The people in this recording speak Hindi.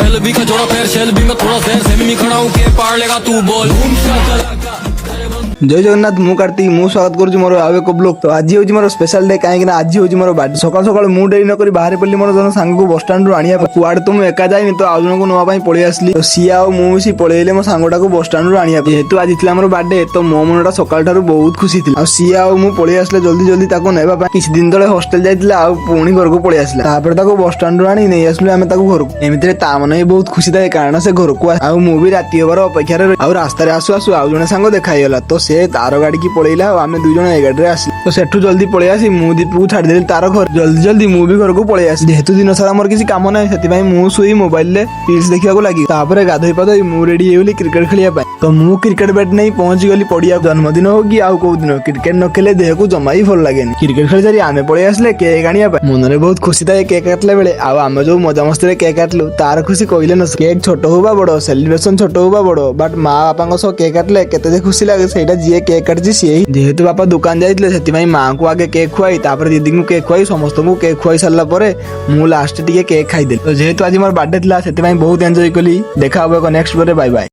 एलबी का जोड़ा पैर शेल्बी में थोड़ा सैर सेमी में खड़ा हूँ के पार लेगा तू बोल जय जगन्नाथ मु कार्तिक मु स्वागत करुछु मोर आउ एक ब्लॉग। तो आज होची मोर स्पेशल डे काहे कि आज होची मोर बर्थडे। सकाळ सकाळ मु डेरी न करी बाहर पल्ली मोर जन सांग को बस स्टैंड रु आनिया कुआड तो मु एका जाइनी तो आउ जन को नवा पई पळी आसली। तो सिया आ मु मिसी पळेले मो सांगोटा को बस स्टैंड रु आनिया जेहेतु आज थिला मोर बर्थडे तो मो मनटा सकाळ थारु बहुत खुशी थिला। आ सिया आ मु पळी आसले जल्दी जल्दी ताको नेबा पई किछ दिन तळे हॉस्टल जाइतिला आ पुणी घर को पळी आसला तापर ताको बस स्टैंड रु आनी नै आसले आमे ताको घर को एमितरे ता मन बहुत खुशी थाए कारण से घर को आ मु भी राती होबार अपेक्षा रे आ रास्ता रे आसु आसु आउ जने सांग देखाइला तो से तार गाड़ी की पळेला आमे दुई जण ए गाड़ी रे आसी तो सेठू जल्दी पळी आसी मु दीप को छाड़ देली तार घर जल्दी जल्दी मु भी घर को पळी आसी जेहेतु दिन सारा मोर किसी काम नै सेति भाई मु सुई मोबाइल ले रील्स देखिया को लागी तापर गाधई पाधई मु रेडी हेउली क्रिकेट खेलिया पाई। तो मु क्रिकेट बैट नै पहुंच गली पड़िया जन्मदिन हो कि आउ को दिन क्रिकेट न खेले देह को जमा ही भल लागेनी। क्रिकेट खेल सारी आमे पळी आसले केक आनिया पाई मन रे बहुत खुशी थाए केक काटले बेले आ आमे जो मजा मस्ती रे केक काटलु तार खुशी कइले न केक छोट हो बा बड़ो सेलिब्रेशन छोट हो बा बड़ो बट मां बापा को सो केक काटले केते जे खुशी लागे सेटा जिए केक काटजी से जेहेतु बापा दुकान जाइतले सेति भाई मां को आगे केक खुआई तापर दीदी को केक खुआई समस्त को केक खुआई सारला परे मु लास्ट टिके केक खाइ देली। तो जेहेतु आज मोर बर्थडे थिला सेति भाई बहुत एन्जॉय कली। देखा होबे को नेक्स्ट बारे बाय बाय।